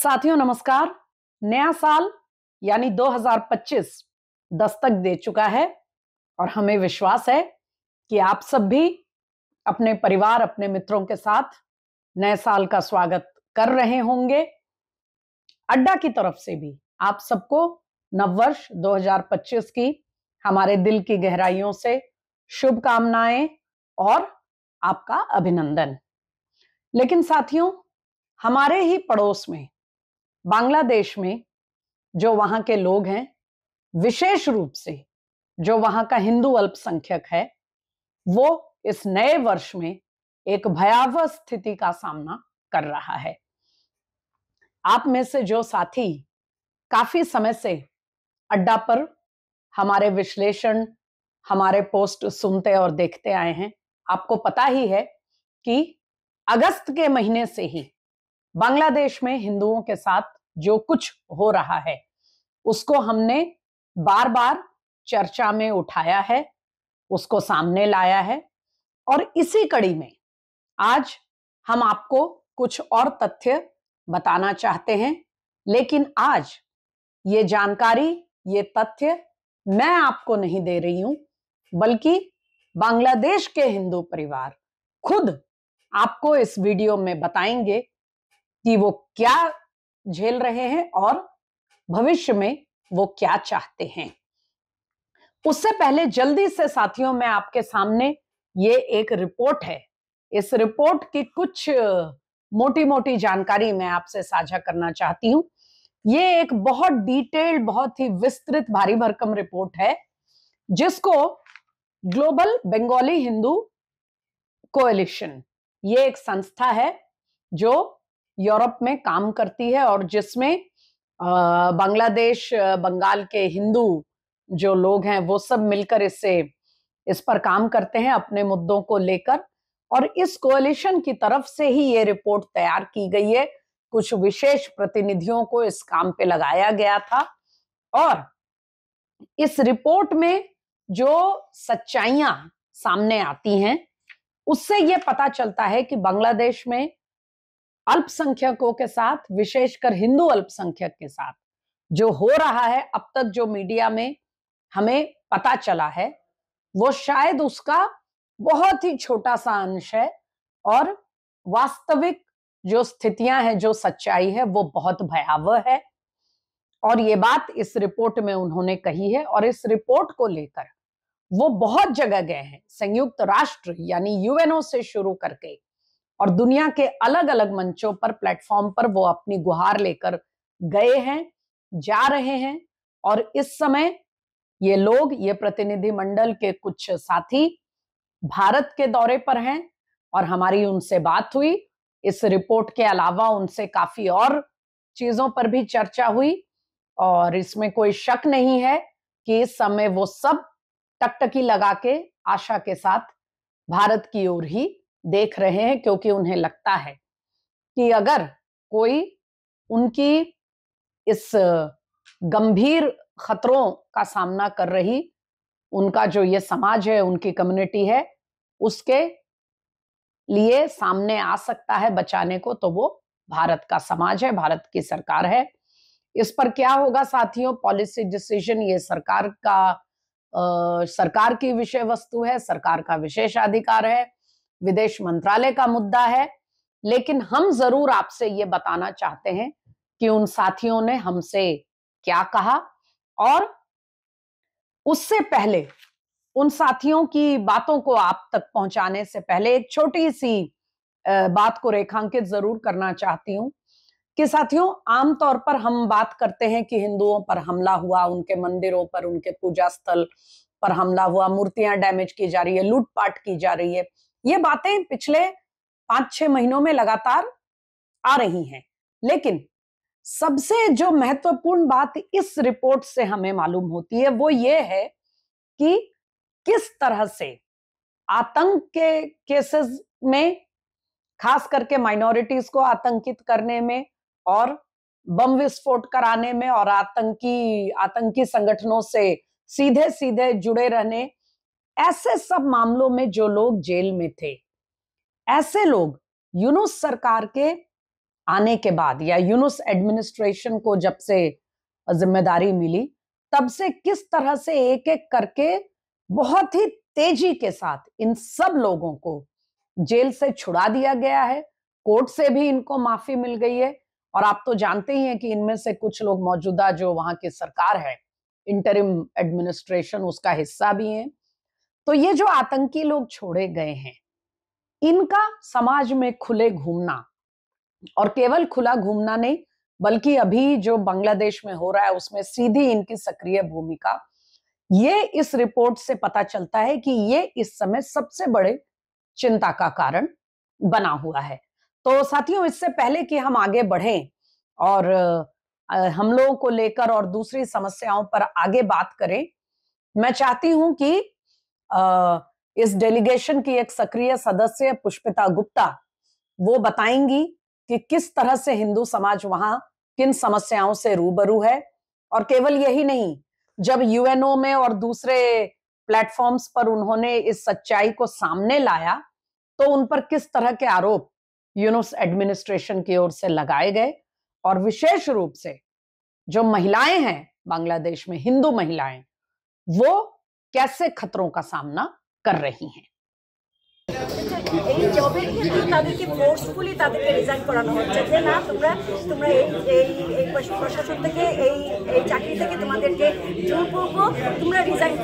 साथियों नमस्कार। नया साल यानी 2025 दस्तक दे चुका है और हमें विश्वास है कि आप सब भी अपने परिवार, अपने मित्रों के साथ नए साल का स्वागत कर रहे होंगे। अड्डा की तरफ से भी आप सबको नववर्ष 2025 की हमारे दिल की गहराइयों से शुभकामनाएं और आपका अभिनंदन। लेकिन साथियों, हमारे ही पड़ोस में बांग्लादेश में जो वहां के लोग हैं, विशेष रूप से जो वहां का हिंदू अल्पसंख्यक है, वो इस नए वर्ष में एक भयावह स्थिति का सामना कर रहा है। आप में से जो साथी काफी समय से अड्डा पर हमारे विश्लेषण, हमारे पोस्ट सुनते और देखते आए हैं, आपको पता ही है कि अगस्त के महीने से ही बांग्लादेश में हिंदुओं के साथ जो कुछ हो रहा है उसको हमने बार बार चर्चा में उठाया है, उसको सामने लाया है। और इसी कड़ी में आज हम आपको कुछ और तथ्य बताना चाहते हैं। लेकिन आज ये जानकारी, ये तथ्य मैं आपको नहीं दे रही हूं, बल्कि बांग्लादेश के हिंदू परिवार खुद आपको इस वीडियो में बताएंगे कि वो क्या झेल रहे हैं और भविष्य में वो क्या चाहते हैं। उससे पहले जल्दी से साथियों, मैं आपके सामने ये एक रिपोर्ट है, इस रिपोर्ट की कुछ मोटी मोटी जानकारी मैं आपसे साझा करना चाहती हूं। ये एक बहुत डिटेल्ड, बहुत ही विस्तृत, भारी भरकम रिपोर्ट है जिसको ग्लोबल बंगाली हिंदू कोएलिशन, ये एक संस्था है जो यूरोप में काम करती है और जिसमें बांग्लादेश, बंगाल के हिंदू जो लोग हैं वो सब मिलकर इस पर काम करते हैं अपने मुद्दों को लेकर। और इस कोएलिशन की तरफ से ही ये रिपोर्ट तैयार की गई है। कुछ विशेष प्रतिनिधियों को इस काम पे लगाया गया था और इस रिपोर्ट में जो सच्चाइयां सामने आती हैं उससे ये पता चलता है कि बांग्लादेश में अल्पसंख्यकों के साथ, विशेषकर हिंदू अल्पसंख्यक के साथ जो हो रहा है, अब तक जो मीडिया में हमें पता चला है, वो शायद उसका बहुत ही छोटा सा अंश है और वास्तविक जो स्थितियां हैं, जो सच्चाई है, वो बहुत भयावह है। और ये बात इस रिपोर्ट में उन्होंने कही है और इस रिपोर्ट को लेकर वो बहुत जगह गए हैं, संयुक्त राष्ट्र यानी यूएनओ से शुरू करके और दुनिया के अलग अलग मंचों पर, प्लेटफॉर्म पर वो अपनी गुहार लेकर गए हैं, जा रहे हैं। और इस समय ये लोग, ये प्रतिनिधि मंडल के कुछ साथी भारत के दौरे पर हैं और हमारी उनसे बात हुई। इस रिपोर्ट के अलावा उनसे काफी और चीजों पर भी चर्चा हुई और इसमें कोई शक नहीं है कि इस समय वो सब टकटकी लगा के आशा के साथ भारत की ओर ही देख रहे हैं, क्योंकि उन्हें लगता है कि अगर कोई उनकी इस गंभीर खतरों का सामना कर रही उनका जो ये समाज है, उनकी कम्युनिटी है, उसके लिए सामने आ सकता है बचाने को, तो वो भारत का समाज है, भारत की सरकार है। इस पर क्या होगा साथियों, पॉलिसी डिसीजन ये सरकार की विषय वस्तु है, सरकार का विशेषाधिकार है, विदेश मंत्रालय का मुद्दा है। लेकिन हम जरूर आपसे ये बताना चाहते हैं कि उन साथियों ने हमसे क्या कहा और उससे पहले उन साथियों की बातों को आप तक पहुंचाने से पहले एक छोटी सी बात को रेखांकित जरूर करना चाहती हूं कि साथियों, आमतौर पर हम बात करते हैं कि हिंदुओं पर हमला हुआ, उनके मंदिरों पर, उनके पूजा स्थल पर हमला हुआ, मूर्तियां डैमेज की जा रही है, लूटपाट की जा रही है। ये बातें पिछले 5-6 महीनों में लगातार आ रही हैं। लेकिन सबसे जो महत्वपूर्ण बात इस रिपोर्ट से हमें मालूम होती है वो ये है कि किस तरह से आतंक के केसेस में, खास करके माइनॉरिटीज को आतंकित करने में और बम विस्फोट कराने में और आतंकी संगठनों से सीधे सीधे जुड़े रहने, ऐसे सब मामलों में जो लोग जेल में थे, ऐसे लोग यूनुस सरकार के आने के बाद या यूनुस एडमिनिस्ट्रेशन को जब से जिम्मेदारी मिली, तब से किस तरह से एक एक करके बहुत ही तेजी के साथ इन सब लोगों को जेल से छुड़ा दिया गया है, कोर्ट से भी इनको माफी मिल गई है। और आप तो जानते ही हैं कि इनमें से कुछ लोग मौजूदा जो वहां की सरकार है, इंटरिम एडमिनिस्ट्रेशन, उसका हिस्सा भी हैं। तो ये जो आतंकी लोग छोड़े गए हैं, इनका समाज में खुले घूमना, और केवल खुला घूमना नहीं बल्कि अभी जो बांग्लादेश में हो रहा है उसमें सीधी इनकी सक्रिय भूमिका, ये इस रिपोर्ट से पता चलता है कि ये इस समय सबसे बड़े चिंता का कारण बना हुआ है। तो साथियों, इससे पहले कि हम आगे बढ़ें और हम लोगों को लेकर और दूसरी समस्याओं पर आगे बात करें, मैं चाहती हूं कि इस डेलीगेशन की एक सक्रिय सदस्य पुष्पिता गुप्ता वो बताएंगी कि किस तरह से हिंदू समाज वहां किन समस्याओं से रूबरू है। और केवल यही नहीं, जब यूएनओ में और दूसरे प्लेटफॉर्म्स पर उन्होंने इस सच्चाई को सामने लाया तो उन पर किस तरह के आरोप यूनुस एडमिनिस्ट्रेशन की ओर से लगाए गए, और विशेष रूप से जो महिलाएं हैं बांग्लादेश में, हिंदू महिलाएं, वो कैसे खतरों का सामना कर रही हैं। এই জবের ক্ষেত্রে তাদেরকে ফোর্সফুলি তাদেরকে রিজাইন করানো হচ্ছে যে না তোমরা এই প্রশাসন থেকে এই চাকরি থেকে তোমাদেরকে জোরপূর্বক তোমরা রিজাইন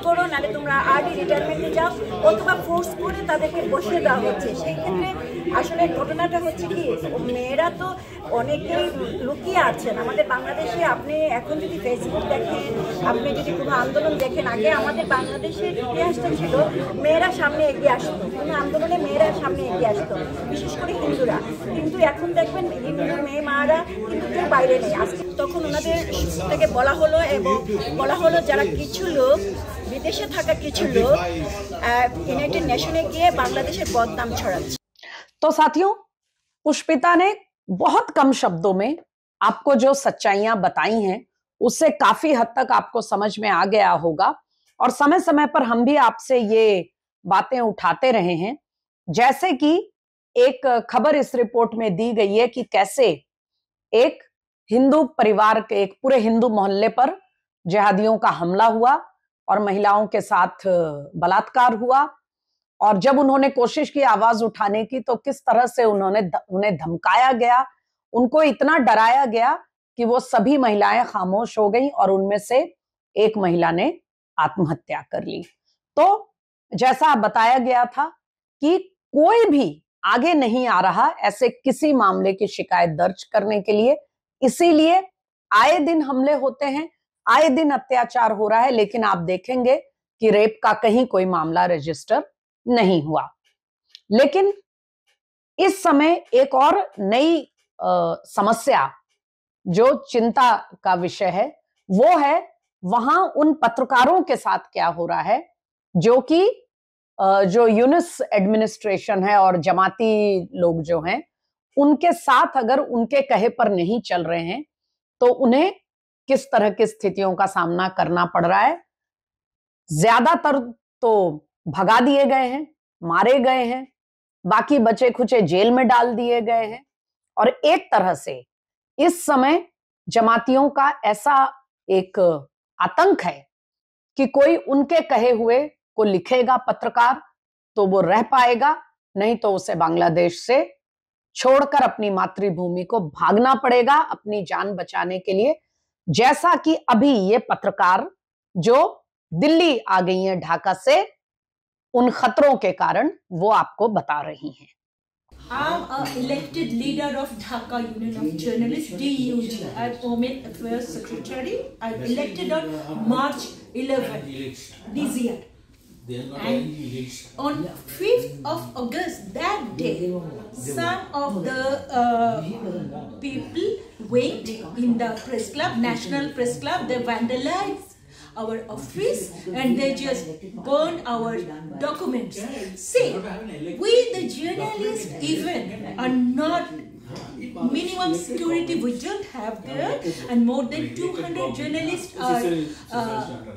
করো নাহলে তোমরা আর্লি রিটায়ারমেন্টে যাও, অথবা ফোর্স করে তাদেরকে বসিয়ে দেওয়া হচ্ছে। সেই ক্ষেত্রে আসলে ঘটনাটা হচ্ছে কি, মেয়েরা তো অনেকেই লুকিয়ে আছেন আমাদের বাংলাদেশে। আপনি এখন যদি ফেসবুক দেখেন, আপনি যদি কোনো আন্দোলন দেখেন, আগে আমাদের বাংলাদেশের ইতিহাসটা ছিল মেয়েরা সামনে এগিয়ে আসতো, কোনো আন্দোলনে মেয়েরা সামনে এগিয়ে আসতো, বিশেষ করে হিন্দুরা। কিন্তু এখন দেখবেন হিন্দু মেয়ে মারা কিন্তু কেউ বাইরে নেই। আজকে তখন ওনাদের থেকে বলা হলো এবং বলা হলো যারা কিছু লোক विदेशे थाका किछु लोग यूनाइटेड नेशने गए बांग्लादेशेर बदनाम छड़ाচ্ছে। तो साथियों, पुष्पिता ने बहुत कम शब्दों में आपको जो सच्चाइयां बताई हैं उससे काफी हद तक आपको समझ में आ गया होगा, और समय समय पर हम भी आपसे ये बातें उठाते रहे हैं। जैसे कि एक खबर इस रिपोर्ट में दी गई है कि कैसे एक हिंदू परिवार के, एक पूरे हिंदू मोहल्ले पर जिहादियों का हमला हुआ और महिलाओं के साथ बलात्कार हुआ, और जब उन्होंने कोशिश की आवाज उठाने की तो किस तरह से उन्हें धमकाया गया, उनको इतना डराया गया कि वो सभी महिलाएं खामोश हो गईं और उनमें से एक महिला ने आत्महत्या कर ली। तो जैसा बताया गया था कि कोई भी आगे नहीं आ रहा ऐसे किसी मामले की शिकायत दर्ज करने के लिए, इसीलिए आए दिन हमले होते हैं, आए दिन अत्याचार हो रहा है, लेकिन आप देखेंगे कि रेप का कहीं कोई मामला रजिस्टर नहीं हुआ। लेकिन इस समय एक और नई समस्या जो चिंता का विषय है वो है वहां उन पत्रकारों के साथ क्या हो रहा है जो कि जो यूनुस एडमिनिस्ट्रेशन है और जमाती लोग जो हैं उनके साथ अगर उनके कहे पर नहीं चल रहे हैं तो उन्हें किस तरह की स्थितियों का सामना करना पड़ रहा है। ज्यादातर तो भगा दिए गए हैं, मारे गए हैं, बाकी बचे खुचे जेल में डाल दिए गए हैं, और एक तरह से इस समय जमातियों का ऐसा एक आतंक है कि कोई उनके कहे हुए को लिखेगा पत्रकार तो वो रह पाएगा, नहीं तो उसे बांग्लादेश से छोड़कर अपनी मातृभूमि को भागना पड़ेगा अपनी जान बचाने के लिए, जैसा कि अभी ये पत्रकार जो दिल्ली आ गई हैं ढाका से, उन खतरों के कारण वो आपको बता रही हैं। I'm an elected leader of Dhaka Union of Journalists, DUJ. I'm Women Affairs Secretary. I'm elected on March 11 this year. And on 5th of August, that day, some of the people went in the press club, National Press Club, they vandalized our office and they just burned our documents. See, we the journalists even are not minimum security, we don't have there, and more than 200 journalists are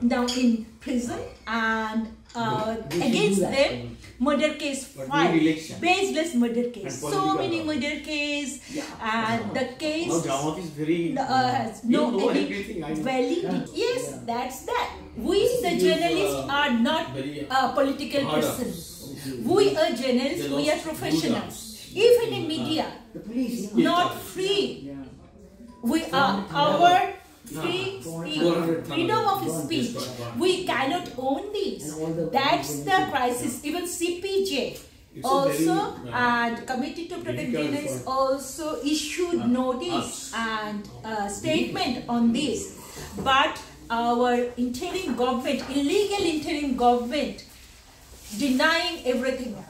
now in prison, and against them, murder case filed, baseless murder case, so many murder case, and the case Now Jamaat is very has no you know any everything, I know. validity. Yes, that's that. We the journalists are not political persons. We are journalists. We are professionals. Even in media, not free. We are our free speech, freedom of speech. We cannot own this. That's the crisis. Even CPJ also and Committee to Protect Journalists also issued notice and statement on this. But our interim government, illegal interim government, denying everything else.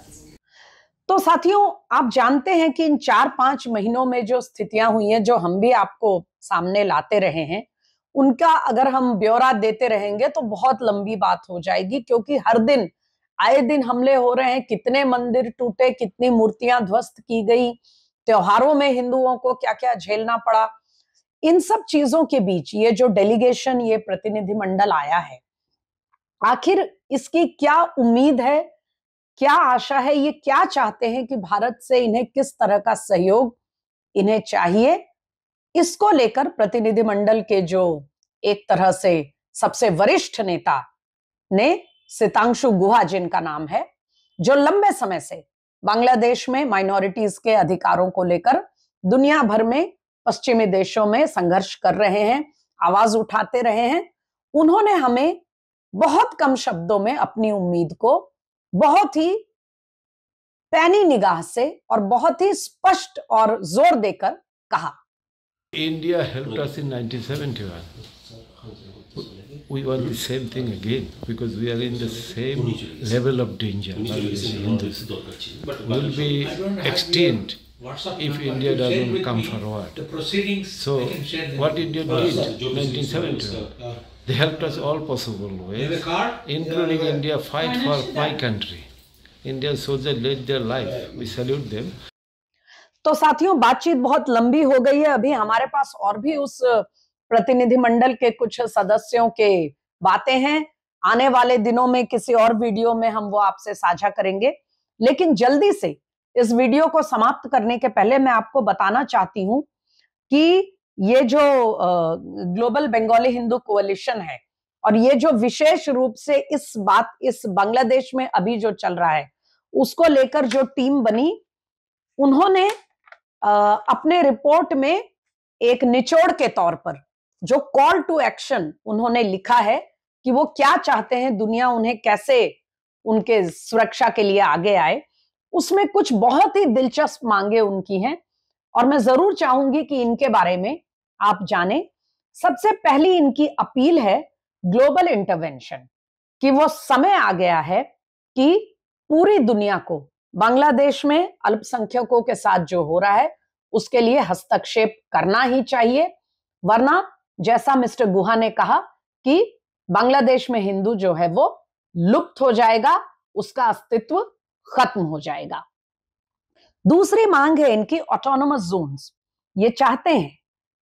तो साथियों, आप जानते हैं कि इन 4-5 महीनों में जो स्थितियां हुई हैं, जो हम भी आपको सामने लाते रहे हैं, उनका अगर हम ब्यौरा देते रहेंगे तो बहुत लंबी बात हो जाएगी, क्योंकि हर दिन आए दिन हमले हो रहे हैं। कितने मंदिर टूटे, कितनी मूर्तियां ध्वस्त की गई, त्योहारों में हिंदुओं को क्या क्या झेलना पड़ा। इन सब चीजों के बीच ये जो डेलीगेशन, ये प्रतिनिधिमंडल आया है, आखिर इसकी क्या उम्मीद है, क्या आशा है, ये क्या चाहते हैं कि भारत से इन्हें किस तरह का सहयोग इन्हें चाहिए, इसको लेकर प्रतिनिधिमंडल के जो एक तरह से सबसे वरिष्ठ नेता ने, सितांशु गुहा जिनका नाम है, जो लंबे समय से बांग्लादेश में माइनॉरिटीज के अधिकारों को लेकर दुनिया भर में पश्चिमी देशों में संघर्ष कर रहे हैं, आवाज उठाते रहे हैं, उन्होंने हमें बहुत कम शब्दों में अपनी उम्मीद को बहुत ही पैनी निगाह से और बहुत ही स्पष्ट और जोर देकर कहा। India helped us in 1971. We want the same thing again because we are in the same level of danger. Hindus will be extinct if India doesn't come forward. So what India did in 1971, they helped us all possible ways, including India fight for my country. Indian soldiers laid their life. We salute them. तो साथियों, बातचीत बहुत लंबी हो गई है। अभी हमारे पास और भी उस प्रतिनिधिमंडल के कुछ सदस्यों के बातें हैं। आने वाले दिनों में किसी और वीडियो में हम वो आपसे साझा करेंगे। लेकिन जल्दी से इस वीडियो को समाप्त करने के पहले मैं आपको बताना चाहती हूं कि ये जो ग्लोबल बंगाली हिंदू कोalition है और ये जो विशेष रूप से इस बांग्लादेश में अभी जो चल रहा है उसको लेकर जो टीम बनी, उन्होंने अपने रिपोर्ट में एक निचोड़ के तौर पर जो कॉल टू एक्शन उन्होंने लिखा है कि वो क्या चाहते हैं, दुनिया उन्हें कैसे उनके सुरक्षा के लिए आगे आए, उसमें कुछ बहुत ही दिलचस्प मांगे उनकी हैं और मैं जरूर चाहूंगी कि इनके बारे में आप जानें। सबसे पहली इनकी अपील है ग्लोबल इंटरवेंशन, कि वो समय आ गया है कि पूरी दुनिया को बांग्लादेश में अल्पसंख्यकों के साथ जो हो रहा है उसके लिए हस्तक्षेप करना ही चाहिए, वरना जैसा मिस्टर गुहा ने कहा कि बांग्लादेश में हिंदू जो है वो लुप्त हो जाएगा, उसका अस्तित्व खत्म हो जाएगा। दूसरी मांग है इनकी ऑटोनोमस जोन्स। ये चाहते हैं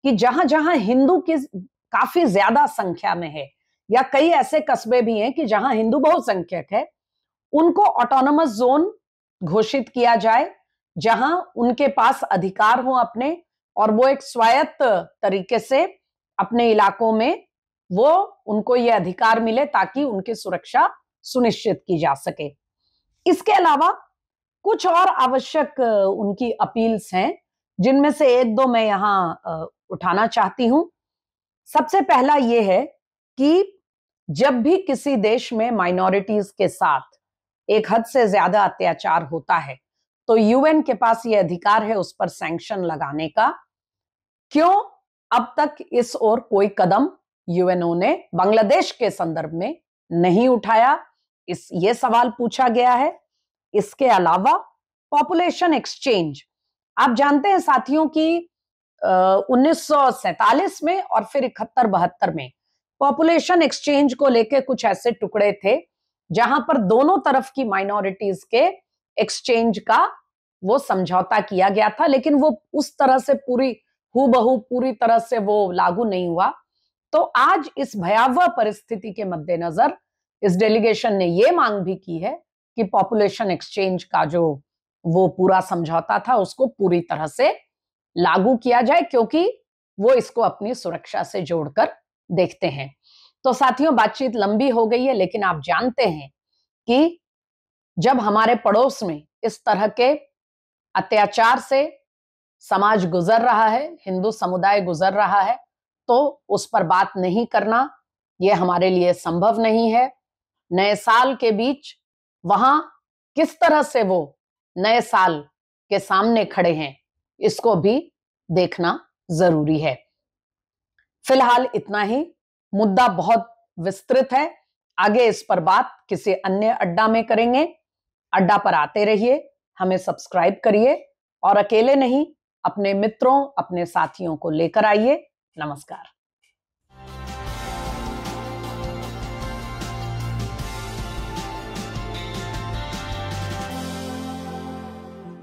कि जहां जहां हिंदू की काफी ज्यादा संख्या में है या कई ऐसे कस्बे भी हैं कि जहां हिंदू बहुसंख्यक है, उनको ऑटोनोमस जोन घोषित किया जाए, जहां उनके पास अधिकार हो अपने, और वो एक स्वायत्त तरीके से अपने इलाकों में वो उनको ये अधिकार मिले ताकि उनकी सुरक्षा सुनिश्चित की जा सके। इसके अलावा कुछ और आवश्यक उनकी अपील्स हैं, जिनमें से एक दो मैं यहां उठाना चाहती हूं। सबसे पहला ये है कि जब भी किसी देश में माइनॉरिटीज के साथ एक हद से ज्यादा अत्याचार होता है तो यूएन के पास ये अधिकार है उस पर सैंक्शन लगाने का। क्यों अब तक इस ओर कोई कदम यूएनओ ने बांग्लादेश के संदर्भ में नहीं उठाया, ये सवाल पूछा गया है। इसके अलावा पॉपुलेशन एक्सचेंज, आप जानते हैं साथियों कि 1947 में और फिर 71-72 में पॉपुलेशन एक्सचेंज को लेके कुछ ऐसे टुकड़े थे जहां पर दोनों तरफ की माइनॉरिटीज के एक्सचेंज का वो समझौता किया गया था, लेकिन वो उस तरह से पूरी तरह से वो लागू नहीं हुआ। तो आज इस भयावह परिस्थिति के मद्देनजर इस डेलीगेशन ने ये मांग भी की है कि पॉपुलेशन एक्सचेंज का जो वो पूरा समझौता था उसको पूरी तरह से लागू किया जाए, क्योंकि वो इसको अपनी सुरक्षा से जोड़कर देखते हैं। तो साथियों, बातचीत लंबी हो गई है, लेकिन आप जानते हैं कि जब हमारे पड़ोस में इस तरह के अत्याचार से समाज गुजर रहा है, हिंदू समुदाय गुजर रहा है, तो उस पर बात नहीं करना ये हमारे लिए संभव नहीं है। नए साल के बीच वहां किस तरह से वो नए साल के सामने खड़े हैं, इसको भी देखना जरूरी है। फिलहाल इतना ही, मुद्दा बहुत विस्तृत है, आगे इस पर बात किसी अन्य अड्डा में करेंगे। अड्डा पर आते रहिए, हमें सब्सक्राइब करिए और अकेले नहीं, अपने मित्रों, अपने साथियों को लेकर आइए। नमस्कार।